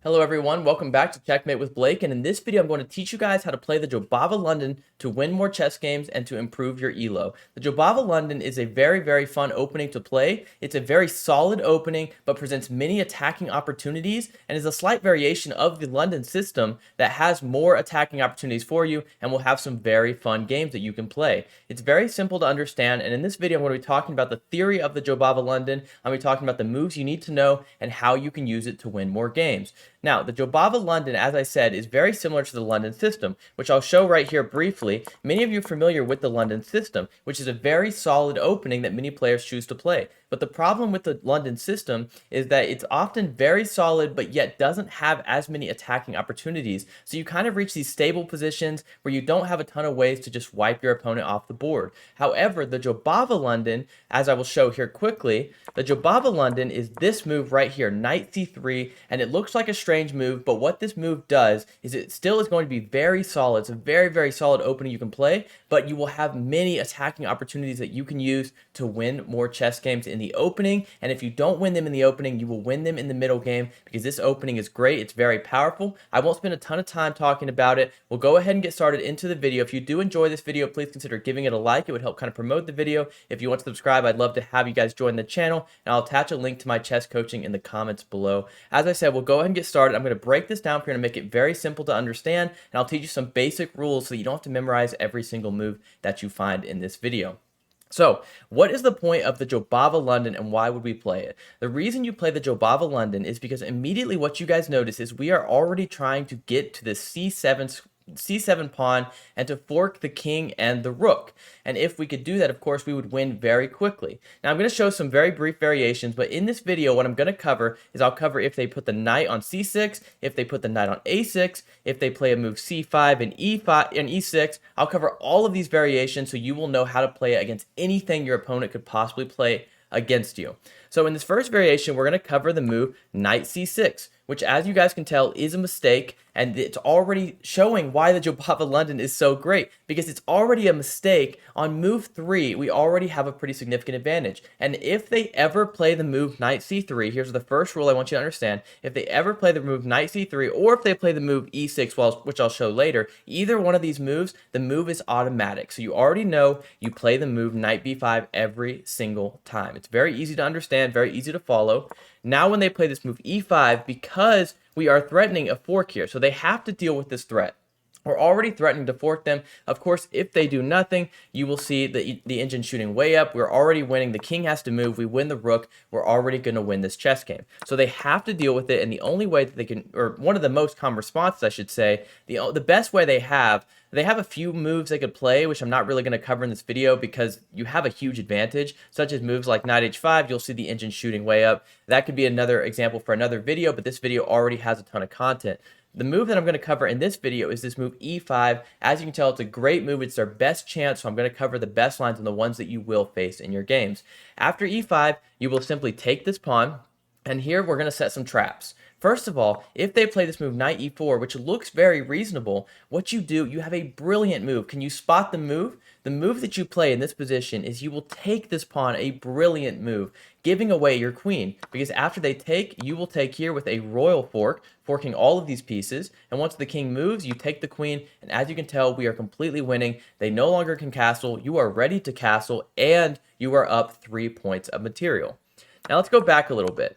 Hello everyone, welcome back to Checkmate with Blake, and in this video I'm going to teach you guys how to play the Jobava London to win more chess games and to improve your elo. The Jobava London is a very fun opening to play. It's a very solid opening but presents many attacking opportunities and is a slight variation of the London system that has more attacking opportunities for you and will have some very fun games that you can play. It's very simple to understand, and in this video I'm going to be talking about the theory of the Jobava London. I'm going to be talking about the moves you need to know and how you can use it to win more games. Now, the Jobava London, as I said, is very similar to the London system, which I'll show right here briefly. Many of you are familiar with the London system, which is a very solid opening that many players choose to play. But the problem with the London system is that it's often very solid, but yet doesn't have as many attacking opportunities. So you kind of reach these stable positions where you don't have a ton of ways to just wipe your opponent off the board. However, the Jobava London, as I will show here quickly, the Jobava London is this move right here, knight c3, and it looks like a strange move, but what this move does is it still is going to be very solid. It's a very solid opening you can play, but you will have many attacking opportunities that you can use to win more chess games in the opening. And if you don't win them in the opening, you will win them in the middle game because this opening is great. It's very powerful. I won't spend a ton of time talking about it. We'll go ahead and get started into the video. If you do enjoy this video, please consider giving it a like. It would help kind of promote the video. If you want to subscribe, I'd love to have you guys join the channel, and I'll attach a link to my chess coaching in the comments below. As I said, we'll go ahead and get started. I'm going to break this down for you to make it very simple to understand, and I'll teach you some basic rules so you don't have to memorize every single move that you find in this video. So, what is the point of the Jobava London and why would we play it? The reason you play the Jobava London is because immediately what you guys notice is we are already trying to get to this c7 pawn and to fork the king and the rook. And if we could do that, of course, we would win very quickly. Now, I'm going to show some very brief variations, but in this video, what I'm going to cover is I'll cover if they put the knight on c6, if they put the knight on a6, if they play a move c5 and e5 and e6. I'll cover all of these variations so you will know how to play it against anything your opponent could possibly play against you. So in this first variation, we're going to cover the move knight c6, which, as you guys can tell, is a mistake, and it's already showing why the Jobava London is so great, because it's already a mistake. On move 3, we already have a pretty significant advantage, and if they ever play the move knight c3, here's the first rule I want you to understand. If they ever play the move knight c3, or if they play the move e6, which I'll show later, either one of these moves, the move is automatic. So you already know you play the move knight b5 every single time. It's very easy to understand, very easy to follow. Now when they play this move e5, because we are threatening a fork here, so they have to deal with this threat. We're already threatening to fork them. Of course, if they do nothing, you will see the engine shooting way up. We're already winning. The king has to move. We win the rook. We're already going to win this chess game. So they have to deal with it, and the only way that they can, or one of the most common responses, I should say, the best way they have a few moves they could play, which I'm not really going to cover in this video because you have a huge advantage, such as moves like knight h5. You'll see the engine shooting way up. That could be another example for another video, but this video already has a ton of content. The move that I'm going to cover in this video is this move e5. As you can tell, it's a great move. It's their best chance, so I'm going to cover the best lines and the ones that you will face in your games. After e5, you will simply take this pawn, and here we're going to set some traps. First of all, if they play this move knight e4, which looks very reasonable, what you do, you have a brilliant move. Can you spot the move? The move that you play in this position is you will take this pawn, a brilliant move, giving away your queen. Because after they take, you will take here with a royal fork, forking all of these pieces. And once the king moves, you take the queen. And as you can tell, we are completely winning. They no longer can castle. You are ready to castle, and you are up 3 points of material. Now let's go back a little bit.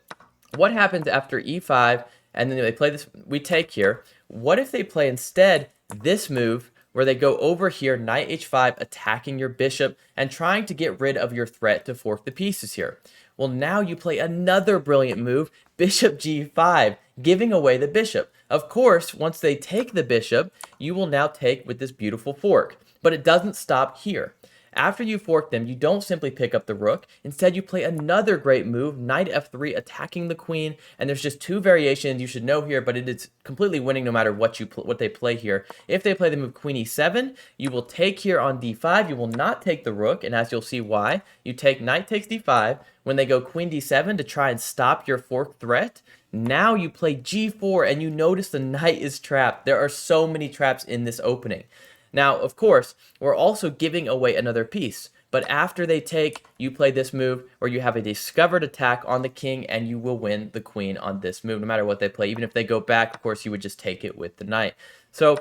What happens after e5 and then they play this, we take here? What if they play instead this move where they go over here, knight h5, attacking your bishop and trying to get rid of your threat to fork the pieces here? Well, now you play another brilliant move, bishop g5, giving away the bishop. Of course, once they take the bishop, you will now take with this beautiful fork. But it doesn't stop here. After you fork them, you don't simply pick up the rook. Instead, you play another great move, knight f3, attacking the queen. And there's just two variations you should know here, but it is completely winning no matter what they play here. If they play the move queen e7, you will take here on d5. You will not take the rook, and as you'll see why, you take knight takes d5. When they go queen d7 to try and stop your fork threat, now you play g4, and you notice the knight is trapped. There are so many traps in this opening. Now, of course, we're also giving away another piece. But after they take, you play this move where you have a discovered attack on the king, and you will win the queen on this move, no matter what they play. Even if they go back, of course, you would just take it with the knight. So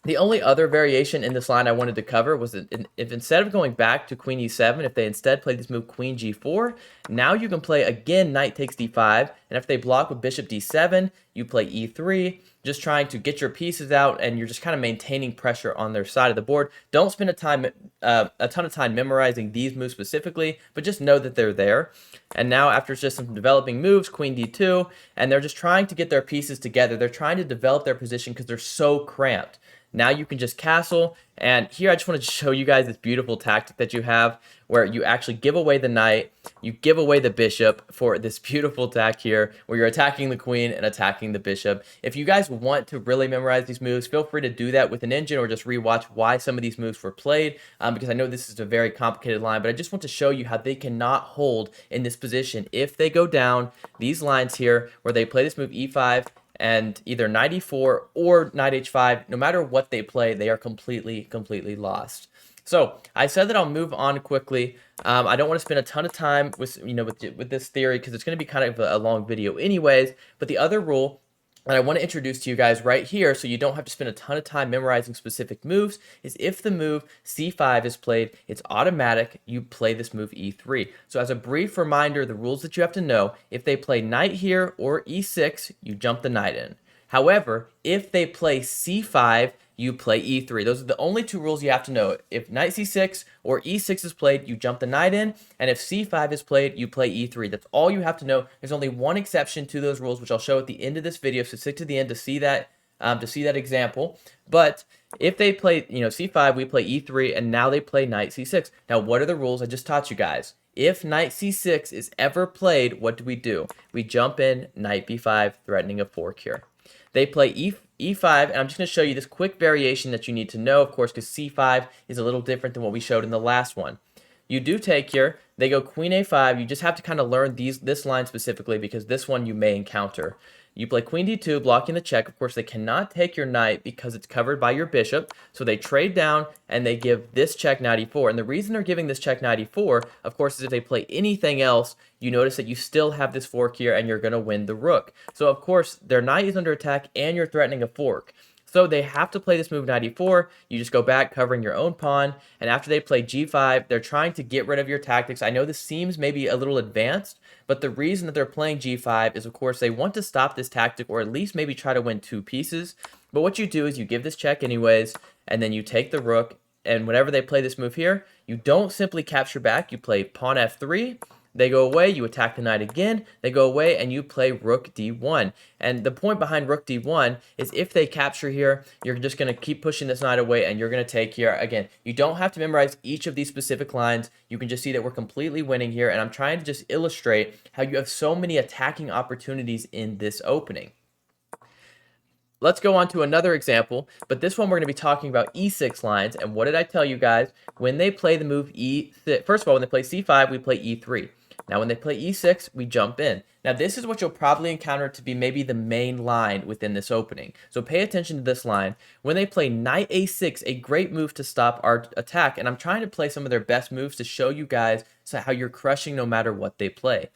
the only other variation in this line I wanted to cover was that if instead of going back to queen e7, if they instead play this move queen g4, now you can play again knight takes d5, and if they block with bishop d7, you play e3, just trying to get your pieces out, and you're just kind of maintaining pressure on their side of the board. Don't spend a ton of time memorizing these moves specifically, but just know that they're there. And now after just some developing moves, queen d2, and they're just trying to get their pieces together. They're trying to develop their position because they're so cramped. Now you can just castle, and here I just want to show you guys this beautiful tactic that you have where you actually give away the knight, you give away the bishop for this beautiful attack here where you're attacking the queen and attacking the bishop. If you guys want to really memorize these moves, feel free to do that with an engine or just rewatch why some of these moves were played, because I know this is a very complicated line, but I just want to show you how they cannot hold in this position if they go down these lines here where they play this move e5, and either knight e4 or knight h5, no matter what they play, they are completely lost. So I said that I'll move on quickly. I don't want to spend a ton of time with this theory because it's going to be kind of a long video anyways. But the other rule that I want to introduce to you guys right here, so you don't have to spend a ton of time memorizing specific moves, is if the move c5 is played, it's automatic, you play this move e3. So as a brief reminder, the rules that you have to know, if they play knight here or e6, you jump the knight in. However, if they play c5, you play e3. Those are the only two rules you have to know. If knight c6 or e6 is played, you jump the knight in, and if c5 is played, you play e3. That's all you have to know. There's only one exception to those rules, which I'll show at the end of this video, so stick to the end to see that example. But if they play, c5, we play e3, and now they play knight c6. Now, what are the rules I just taught you guys? If knight c6 is ever played, what do? We jump in, knight b5, threatening a fork here. They play e5, and I'm just going to show you this quick variation that you need to know, of course, because c5 is a little different than what we showed in the last one. You do take here, they go queen a5, you just have to kind of learn this line specifically because this one you may encounter. You play queen d2, blocking the check. Of course, they cannot take your knight because it's covered by your bishop. So they trade down and they give this check knight e4. And the reason they're giving this check knight e4, of course, is if they play anything else, you notice that you still have this fork here and you're going to win the rook. So, of course, their knight is under attack and you're threatening a fork. So they have to play this move knight e4. You just go back covering your own pawn. And after they play g5, they're trying to get rid of your tactics. I know this seems maybe a little advanced, but the reason that they're playing g5 is, of course, they want to stop this tactic or at least maybe try to win two pieces. But what you do is you give this check anyways, and then you take the rook. And whenever they play this move here, you don't simply capture back. You play pawn f3. They go away, you attack the knight again, they go away, and you play rook d1. And the point behind rook d1 is if they capture here, you're just going to keep pushing this knight away, and you're going to take here. Again, you don't have to memorize each of these specific lines. You can just see that we're completely winning here, and I'm trying to just illustrate how you have so many attacking opportunities in this opening. Let's go on to another example, but this one we're going to be talking about e6 lines. And what did I tell you guys? When they play the move e6, first of all, when they play c5, we play e3. Now, when they play e6, we jump in. Now, this is what you'll probably encounter to be maybe the main line within this opening. So pay attention to this line. When they play knight a6, a great move to stop our attack. And I'm trying to play some of their best moves to show you guys how you're crushing no matter what they play.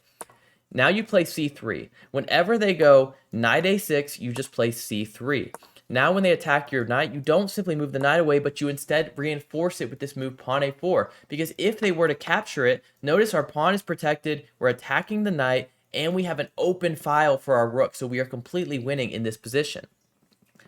Now you play c3. Whenever they go knight a6, you just play c3. Now when they attack your knight, you don't simply move the knight away, but you instead reinforce it with this move pawn a4. Because if they were to capture it, notice our pawn is protected, we're attacking the knight, and we have an open file for our rook, so we are completely winning in this position.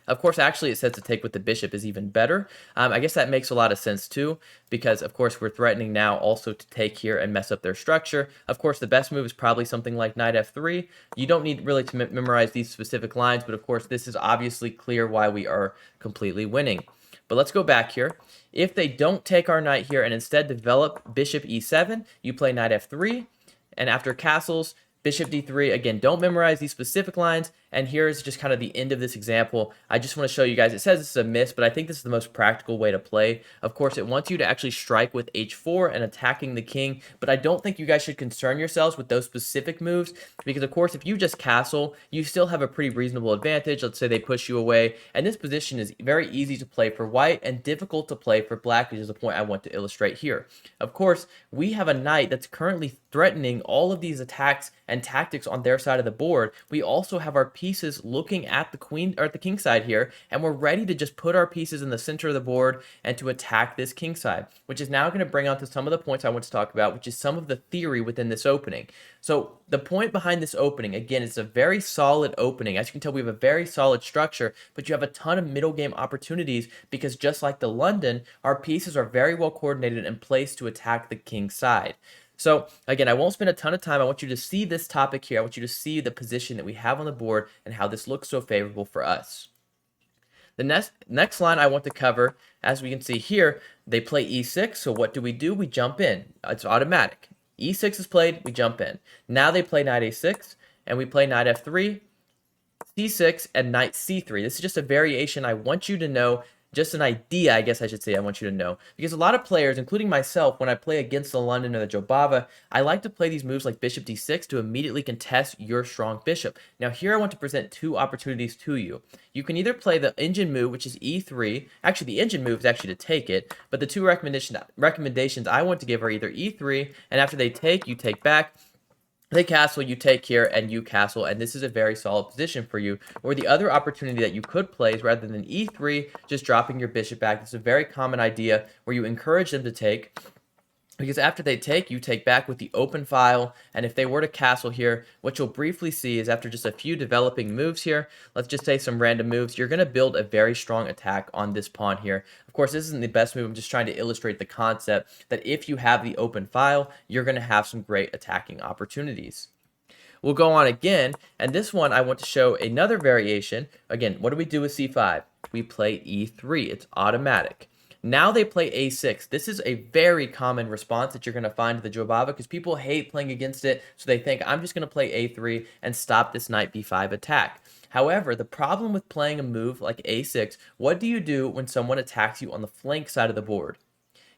Of course, actually, it says to take with the bishop is even better. I guess that makes a lot of sense, too, because, of course, we're threatening now also to take here and mess up their structure. Of course, the best move is probably something like knight f3. You don't need really to memorize these specific lines, but, of course, this is obviously clear why we are completely winning. But let's go back here. If they don't take our knight here and instead develop bishop e7, you play knight f3, and after castles, bishop d3, again, don't memorize these specific lines, And here's just kind of the end of this example. I just want to show you guys, it says this is a miss, but I think this is the most practical way to play. Of course, it wants you to actually strike with h4 and attacking the king, but I don't think you guys should concern yourselves with those specific moves, because of course, if you just castle, you still have a pretty reasonable advantage. Let's say they push you away, and this position is very easy to play for white and difficult to play for black, which is the point I want to illustrate here. Of course, we have a knight that's currently threatening all of these attacks and tactics on their side of the board. We also have our pieces looking at the queen or at the king side here, and we're ready to just put our pieces in the center of the board and to attack this king side, which is now going to bring on to some of the points I want to talk about, which is some of the theory within this opening. So the point behind this opening, again, it's a very solid opening. As you can tell, we have a very solid structure, but you have a ton of middle game opportunities because just like the London, our pieces are very well coordinated and placed to attack the king side. So again, I won't spend a ton of time. I want you to see this topic here. I want you to see the position that we have on the board and how this looks so favorable for us. The next line I want to cover, as we can see here, they play e6. So what do? We jump in. It's automatic. e6 is played, we jump in. Now they play knight a6, and we play knight f3, c6, and knight c3. This is just a variation I want you to know, just an idea, I guess I should say, I want you to know. Because a lot of players, including myself, when I play against the London or the Jobava, I like to play these moves like bishop d6 to immediately contest your strong bishop. Now here I want to present two opportunities to you. You can either play the engine move, which is e3. Actually, the engine move is actually to take it, but the two recommendations I want to give are either e3, and after they take, you take back. They castle, you take here, and you castle, and this is a very solid position for you. Or the other opportunity that you could play is rather than e3, just dropping your bishop back. It's a very common idea where you encourage them to take, because after they take, you take back with the open file, and if they were to castle here, what you'll briefly see is after just a few developing moves here, let's just say some random moves, you're going to build a very strong attack on this pawn here. Of course, this isn't the best move. I'm just trying to illustrate the concept that if you have the open file, you're going to have some great attacking opportunities. We'll go on again, and this one I want to show another variation. Again, what do we do with c5? We play e3. It's automatic. Now they play a6. This is a very common response that you're going to find to the Jobava because people hate playing against it, so they think, I'm just going to play a3 and stop this knight b5 attack. However, the problem with playing a move like a6, what do you do when someone attacks you on the flank side of the board?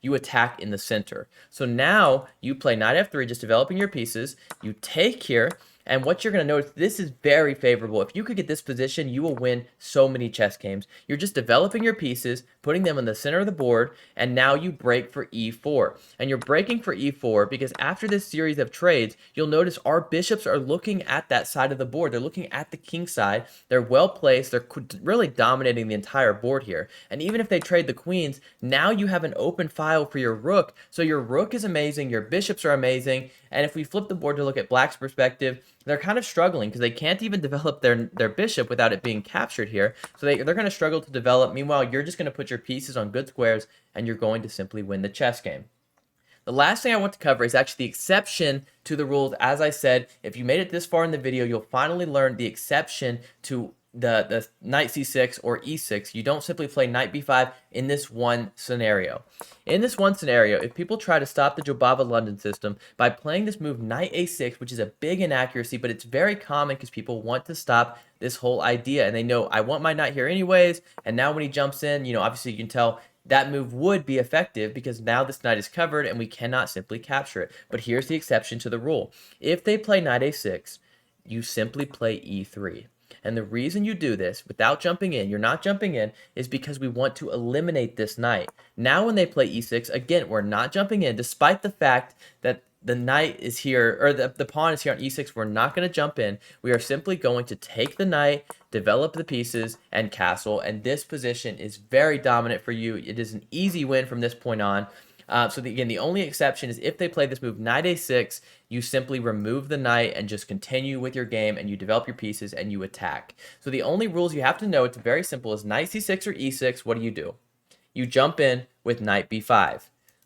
You attack in the center. So now you play knight f3, just developing your pieces. You take here, and what you're going to notice, this is very favorable. If you could get this position, you will win so many chess games. You're just developing your pieces, putting them in the center of the board, and now you break for e4. And you're breaking for e4 because after this series of trades, you'll notice our bishops are looking at that side of the board. They're looking at the king side. They're well placed. They're really dominating the entire board here. And even if they trade the queens, now you have an open file for your rook. So your rook is amazing. Your bishops are amazing. And if we flip the board to look at black's perspective, they're kind of struggling because they can't even develop their bishop without it being captured here. So they're going to struggle to develop. Meanwhile, you're just going to put your pieces on good squares, and you're going to simply win the chess game. The last thing I want to cover is actually the exception to the rules. As I said, if you made it this far in the video, you'll finally learn the exception to the knight c6 or e6. You don't simply play knight b5 in this one scenario. In this one scenario, if people try to stop the Jobava London system by playing this move knight a6, which is a big inaccuracy, but it's very common because people want to stop this whole idea, and they know, I want my knight here anyways, and now when he jumps in, obviously you can tell that move would be effective because now this knight is covered and we cannot simply capture it. But here's the exception to the rule. If they play knight a6, you simply play e3. And the reason you do this without jumping in, you're not jumping in, is because we want to eliminate this knight. Now when they play e6, again, we're not jumping in, despite the fact that the knight is here, or the pawn is here on e6, we're not going to jump in. We are simply going to take the knight, develop the pieces, and castle. And this position is very dominant for you. It is an easy win from this point on. Again, the only exception is if they play this move knight a6, you simply remove the knight and just continue with your game, and you develop your pieces and you attack. So the only rules you have to know, it's very simple, is knight c6 or e6, what do? You jump in with knight b5.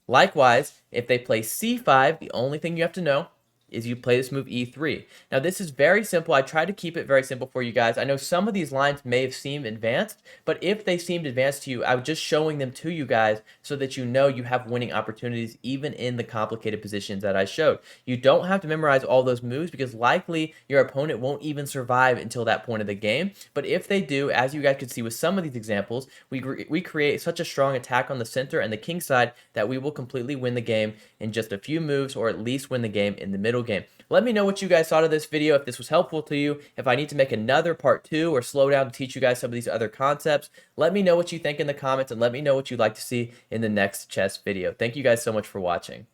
Likewise, if they play c5, the only thing you have to know is you play this move e3. Now this is very simple. I tried to keep it very simple for you guys. I know some of these lines may have seemed advanced, but if they seemed advanced to you, I was just showing them to you guys so that you know you have winning opportunities even in the complicated positions that I showed. You don't have to memorize all those moves because likely your opponent won't even survive until that point of the game. But if they do, as you guys could see with some of these examples, we create such a strong attack on the center and the king side that we will completely win the game in just a few moves, or at least win the game in the middle game. Let me know what you guys thought of this video, if this was helpful to you, if I need to make another part 2 or slow down to teach you guys some of these other concepts. Let me know what you think in the comments, and let me know what you'd like to see in the next chess video. Thank you guys so much for watching.